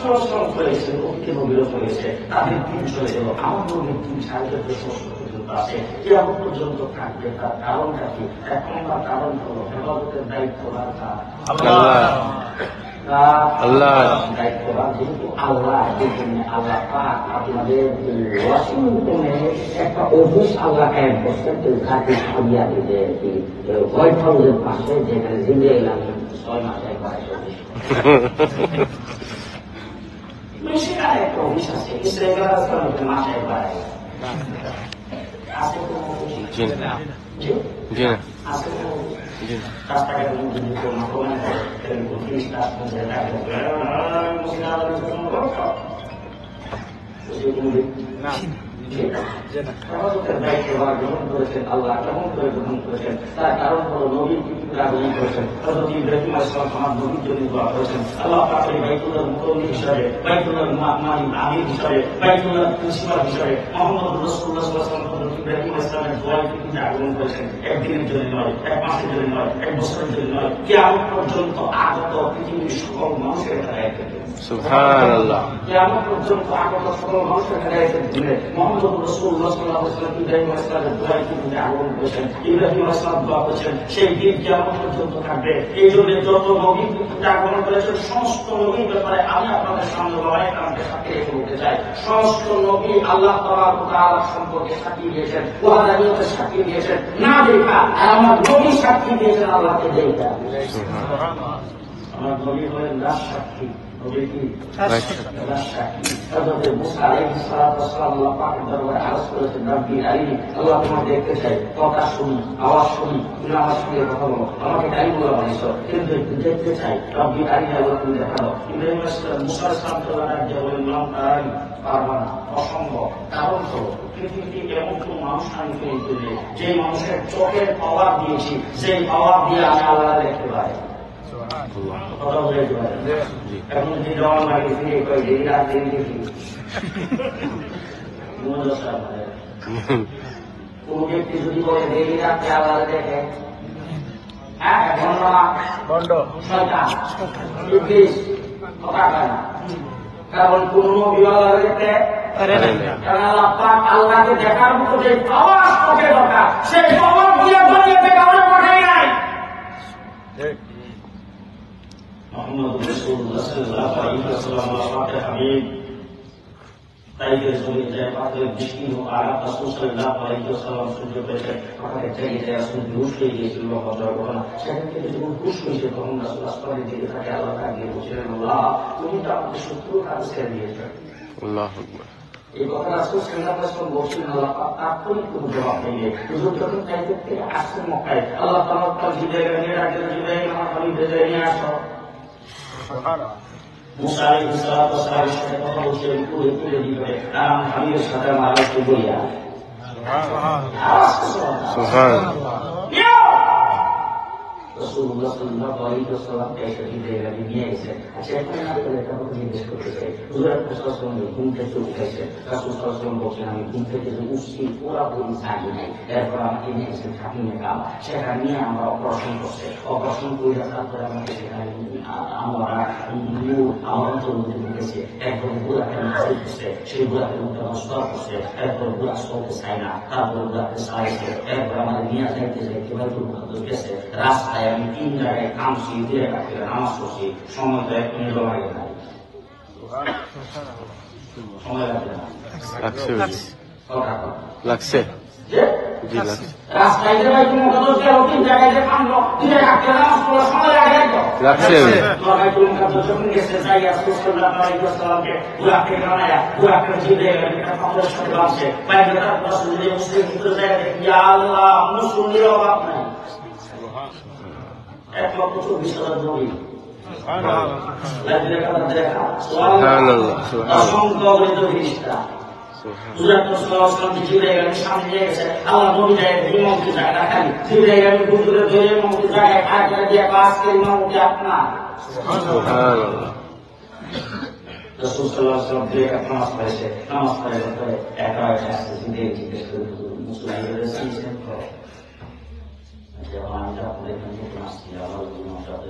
সাল্লাল্লাহু করেছেন, অতীতে নবীরা করেছে, তাদের দিন চলে গেল, আমার নবীর দিন 1450 পর্যন্ত আছে, কিয়ামত পর্যন্ত থাকবে। তার কারণটা কি? এক নম্বর কারণ হলো হেফাজতের দায়িত্ব আল্লাহ দায়িত্ববান, যেহেতু আল্লাহ, এই জন্য আল্লাহ পাক আপনাদের ওয়াশিংটনে একটা অফিস আল্লাহ কায়েম করছেন, ঘাটি সারিয়া দিতে হোয়াইট হাউসের পাশে, যেখানে জিব্রাইল আমিন 6 মাসে একবার সেখানে একটা অফিস আছে, ইসরায়েল মাসে একবার আছে। আছে রাস্তাঘাটে গ্রহণ করেছেন, আল্লাহ গ্রহণ করে গ্রহণ করেছেন। তার কারণ হল নবীর আগমন করেছেন, হযরত ইব্রাহিম আলাইহিস সালাম আমার নবীর জন্য দোয়া করেছেন। আল্লাহ পাক এই বাইতুল্লাহর মুতাওয়াল্লি হিসাবে, বাইতুল্লাহর আমির হিসাবে, বাইতুল্লাহর প্রিন্সিপাল হিসাবে মুহাম্মদ রাসূলুল্লাহ সাল্লাল্লাহু আলাইহি ওয়াসাল্লাম হযরত ইব্রাহিম আলাইহিস সালামের দোয়ায় তিনি আগমন করেছেন। একদিনের জন্য নয়, এক মাসের জন্য নয়, এক বছরের জন্য নয়, কিয়ামত পর্যন্ত আগত পৃথিবীর সকল মানুষের হেদায়েত থেকে সুবহানাল্লাহ, কিয়ামত পর্যন্ত আগত সকল মানুষের হেদায়েতের জন্য মুহাম্মদ রাসূলুল্লাহ সাল্লাল্লাহু আলাইহি ওয়াসাল্লাম ইব্রাহিম আলাইহিস সালামের দোয়ায় তিনি আগমন করেছেন। ইব্রাহিম আলাইহিস সালাম দোয়া করেছেন, সেই দিন কিয়ামত পর্যন্ত থাকবে। এই জন্য যত নবী আগমন করেছেন, সমস্ত নবীর ব্যাপারে আমি আপনাদের সামনে লড়াই কারণকে সাক্ষী রেখে বলতে চাই। সমস্ত নবী আল্লাহ তাআলা সম্পর্কে সাক্ষী দিয়েছেন, ওয়াহদানিয়তের সাক্ষী দিয়েছেন, না দেখা আমার নবী সাক্ষী দিয়েছেন আল্লাহকে দেখা। আমার নবী হলেন রাজ সাক্ষী, নবী কি রাজ সাক্ষী। হযরত মুসা আলাইহিস সালাম আল্লাহ পাকের দরবারে আরজ করেছেন, রব্বি আরিনি, আল্লাহ তোমাকে দেখতে চাই, কথা শুনি, আওয়াজ শুনি, তুমি আমার সঙ্গে কথা বলো, আমাকে কালিমুল্লাহ বানিয়েছো, কিন্তু একটু দেখতে চাই, রব্বি আরিনি, আল্লাহ তুমি দেখা দাও। ইব্রাহিম আলাইহিস সালাম মুসা আলাইহিস সালাম বলেন, নাম তারাই পারবা না, অসম্ভব। কারণ হলো পৃথিবীতে এমন কোন মানুষ আমি পেয়ে তুলি যে মানুষের চোখের পাওয়ার দিয়েছি, সেই পাওয়ার দিয়ে আমি আল্লাহ দেখতে পাই। কথা বুঝাইতে পারে এখন যদি জওয়ান লাগে ফিরে কই দেরি রাত দেরি দেখি কোন ব্যক্তি যদি বলে দেরি রাত্রে আল্লাহ দেখে, হ্যাঁ ভণ্ড শয়তান ইবলিস কথা কয় না। কারণ কোন নবী আল্লাহ দেখতে পারে না, কারণ আল্লাহ পাক আল্লাহকে দেখার মতো যে পাওয়ার চোখে দরকার, সেই পাওয়ার দিয়ে দুনিয়াতে কাউকে পাঠাই নাই। মুহাম্মদ রাসূলুল্লাহ সাল্লাল্লাহু আলাইহি ওয়াসাল্লাম আল্লাহর হাবিব, তাইফের জমিতে পাথরের বৃষ্টি হোক, আর রাসূল সাল্লাল্লাহু আলাইহি ওয়াসাল্লাম সূর্য পেয়েছে, হঠাৎ চাইতে রাসূল হুশ হয়ে গিয়েছিল, ঘটনা সেখান থেকে যখন হুশ হয়েছে তখন রাসূল আসমানের দিকে তাকে আল্লাহ তাকিয়ে বলছিলেন, আল্লাহ তুমি তো আমাকে শত্রুর হাতে ছেড়ে দিয়েছো। আল্লাহু আকবার। এই কথা রাসূল সাল্লাল্লাহু আলাইহি ওয়াসাল্লাম বলছিলেন, আল্লাহ পাক তাৎক্ষণিক কোনো জবাব দেয়নি। হুজুর যখন তাইফের থেকে আসছেন মক্কায়, আল্লাহ তাআলা জিবরাইলকে নিয়ে ডাকলেন, জিবরাইল আমার হাবিবকে নিয়ে আসো। সুবহানাল্লাহ। মুসা আলাইহিস সালামের সাথে কথা বলছিলেন, পুরো তুলে দিবে, আর আমার হাবিবের সাথে আমার আলোচনা বলিয়া। সুবহানাল্লাহ। রাসূলুল্লাহ সাল্লাল্লাহু আলাইহি ওয়াসাল্লাম এসে জিবরাইলকে নিয়ে এসেছেন। আচ্ছা এখন আপনাদের একটা কথা জিজ্ঞেস করতে চাই, হুজুর রাসূলুল্লাহ ঘুম থেকে উঠেছেন, রাসূল সাল্লাল্লাহু আলাইহি ওয়াসাল্লাম বলছেন আমি ঘুম থেকে উঠছি, পুরাপুরি জাগি নাই। এরপর আমাকে নিয়ে এসেছেন খাতুনে কাবা, সেখানে নিয়ে আমরা অপারেশন করছে, অপারেশন করে তারপরে আমাকে সেখানে আমরা আমার অন্তর্ভুক্তি ঢুকেছে, এরপর বুড়াকে নাচতে করছে, সেই বুড়াকে মুখটা নষ্ট করছে, এরপর বুড়া চলতে চায় না, তারপর বুড়াকে চাইছে, এরপর আমাদের নিয়ে যাইতে যাইতে বাইতুল মুকাদ্দাস গেছে, রাস্তায় আমি 3 জায়গায় কামছি, 2 রাকাত নামাজ পড়ছি, সময় তো 1 মিনিট লাগে না, সময় লাগে না, লাগছে রাস্তায় যে বাইতুল মুকাদ্দাস গেল, 3 জায়গায় যে কামলো, 2 রাকাত নামাজ পড়ার সময় লাগে তো লাগছে। বাইতুল মুকাদ্দাস যখন গেছে, যাই রাসূল সাল্লাল্লাহু আলাইহি ওয়াসাল্লামকে বুড়াকে বানায়া, বুড়াকে জিবরাইল একটা পাথরের সাথে বাঁধছে, বাইরে তার রাসূল যে মুসলিম ভিতরে যায়, ইয়া আল্লাহ মুসলিমের অভাব নাই, 1,24,000 নবী, অসংখ্য অগণিত ফেরেশতা, সামনে নিয়ে গেছে, আল্লাহ নবী যায় ইমামতি জায়গা খালি, জিবরাইল আমি ঘুরে ধরে ইমামতি জায়গায় আর দিয়ে আজকের ইমামতি আপনার। রাসূল সাল্লাল্লাহু আলাইহি ওয়াসাল্লাম দুই রাকাত নামাজ পড়েছে, নামাজ পড়ার পরে একা একা আসতে জিজ্ঞেস করে, মুসলমানদের সিস্টেম করো, আমি আপনাদের নতুন আসছি, আমার সাথে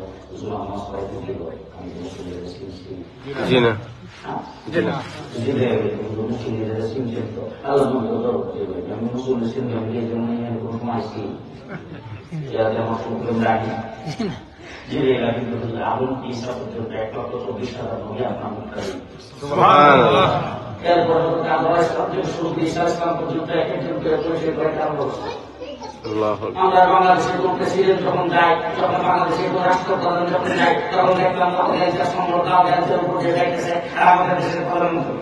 নামাজ পড়াতে কি করে, আমি মুসলমানদের আমি মুসলিম সিন্ধু আমি এই জন্য কোনো মাইছি যাতে আমার প্রবলেম রাখি জিরেলা কিন্তু আগুন কি হিসাব পর্যন্ত 1,24,000 নবী আপনার মুখারি এরপর ইসলাম পর্যন্ত এক একজন করে পরিচয় করে কারণ আমরা বাংলাদেশের কোন প্রেসিডেন্ট যখন যাই, যখন বাংলাদেশের কোন রাষ্ট্রপ্রধান যখন যাই, তখন দেখলাম আমাদের সম্পর্ক উপর যে যাইতেছে আর আমাদের দেশের প্রধানমন্ত্রী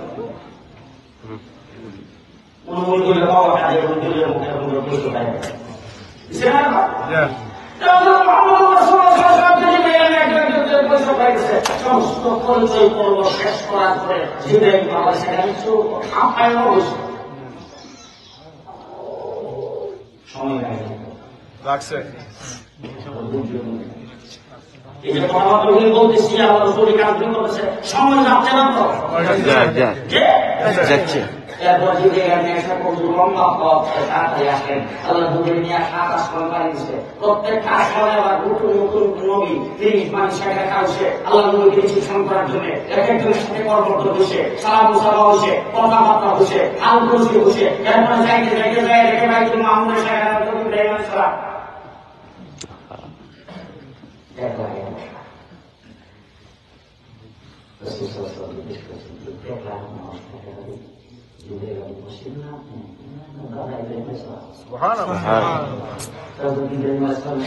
অনুমোদন করলে পাওয়া কাজে অনুমোদনের মুখে পরিচয় পাই সমস্ত পরিচয় পর্ব শেষ করার পরে জীবনে সেটা কিছু আপ্যায়ন হয়েছে সময় লাগছে এই যে কথা বলতেছি আমার শরীর কাজ করতেছে সময় যাচ্ছে না তো যাচ্ছে এরপর যদি একটা লম্বা পথ তাড়াতাড়ি আসেন আল্লাহ দুধের নিয়ে আকাশ কোম্পানি দিচ্ছে প্রত্যেকটা আসলে আবার নতুন নতুন নবী 30 মানুষ একটা কাউছে আল্লাহ নবীকে রিসিপশন করার জন্য এক একজনের সাথে পরবর্তী বসে সালাম মুসাফা বসে কথাবার্তা বসে আল কুরসি বসে এরপর যাইতে রেখে বাইতুল মামুনের সাথে ইব্রাহিম আলাইহিস সালাম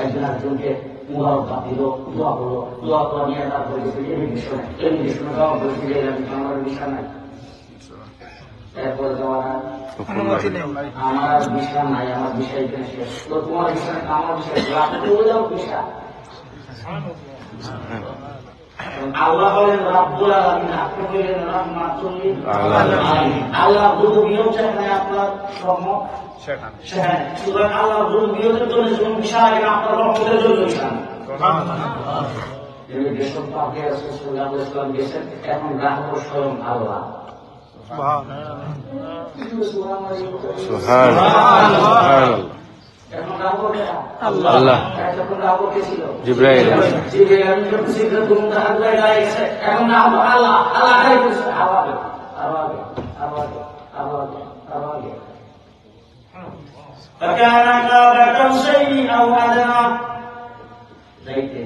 একজন একজনকে মুবারকবাদ দিল, দোয়া করলো, দোয়া করা নিয়ে তারপরে টেলিভিশনে দেওয়া করেছিল আমার বিষয় নাই। এরপরে দেওয়া আমার বিষয় নাই, আমার বিষয় শেষ তো তোমার বিষয় আমার বিষয় বিষয় আল্লাহ বলেন রাব্বুল আলামিন, আপনি বলেন রাহমাতুল লিল আলামিন। আল্লাহ রুবুবিয়ত যেখানে আপনার রহমত সেখানে সুতরাং আল্লাহ রুবুবিয়তের জন্য যেমন বিশাল আপনার রহমতের জন্য বিশাল সুবহানাল্লাহ। এই দেশত পাকে রাসূল সাল্লাল্লাহু আলাইহি ওয়াসাল্লাম গেছেন, এখন রাহমত স্বয়ং আল্লাহ সুবহানাল্লাহ। এখন রাহমত আল্লাহ যখন রাহমত ছিল জিবরাইল এখন রাহমত আল্লাহ আল্লাহ কাই করছে আওয়াজে আওয়াজে আওয়াজে আওয়াজে আওয়াজে فكان قاب قوسين او ادنى যাইতে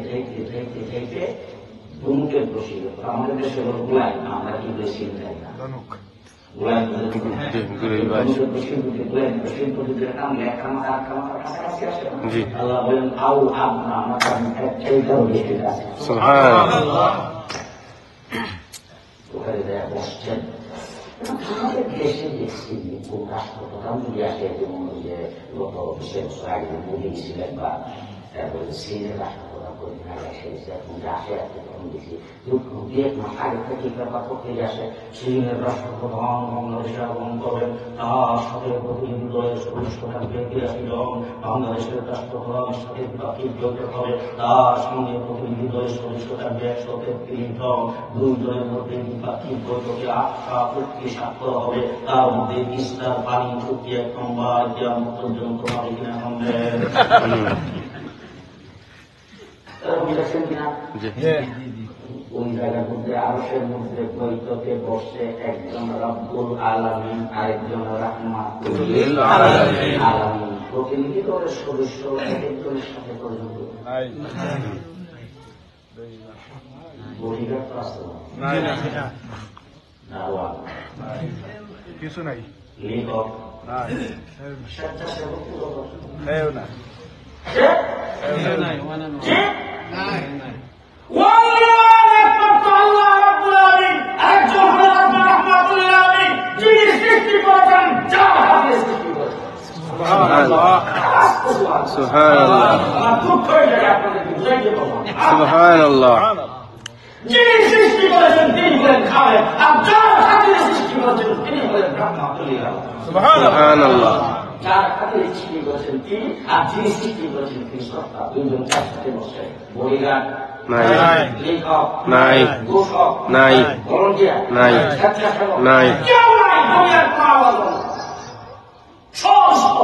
ধনুকের বসিল আমাদের দেশে গুলাই আমরা কি বেশি যাই না আল্লাহ বলেন আউ আবনা ওখানে দেয়া বসছেন আমাদের দেশে দেখছি কোন রাষ্ট্রপ্রধান যদি আসে যেমন যে গত 20 বছর আগে মোদী ছিলেন বা তারপরে চীনের রাষ্ট্রপ্রধান করিম আসে এখন আসে তখন দেখি 2-1 মাস আগে থেকে ব্যাপার করতে আসে চীনের রাষ্ট্রপ্রধান বাংলাদেশে আগমন করেন, তার সাথে প্রতিনিধি দলের সদস্য থাকবে 82 জন, বাংলাদেশের রাষ্ট্রপ্রধানের সাথে দ্বিপাক্ষিক বৈঠক হবে, তার সঙ্গে প্রতিনিধি দলের সদস্য থাকবে 133 জন, 2 জনের মধ্যে দ্বিপাক্ষিক বৈঠকে 8টা চুক্তি স্বাক্ষর হবে, তার মধ্যে 20টা পানি চুক্তি 1 নম্বর কিয়ামত পর্যন্ত হবে কিনা হবে বুঝেছেন কিনা? ওই জায়গার মধ্যে আরশের মধ্যে বৈঠকে বসে একজন রব্বুল আলামিন আরেকজন রাহমাতুল লিল আলামিন, প্রতিনিধি দলের সদস্য একজনের সাথে পর্যন্ত বডিগার্ড আছে কিছু নাই, লেখক স্বেচ্ছাসেবক সুবহানাল্লাহ। যিনি সৃষ্টি করেছেন তিনি বলেন খাবেন, আর যার খাতিরে সৃষ্টি করেছেন তিনি বলেন সুবহানাল্লাহ। যার খাতিরে সৃষ্টি করেছেন তিনি, আর যিনি সৃষ্টি করেছেন তিনি সত্তা। দুইজন একসাথে বসে বডিগার্ড নাই, লেখক নাই, ঘোষক নাই, ভলান্টিয়ার নাই, স্বেচ্ছাসেবক নাই, কেউ নাই, দুনিয়ার কোনো আওয়াজ নেই। সমস্ত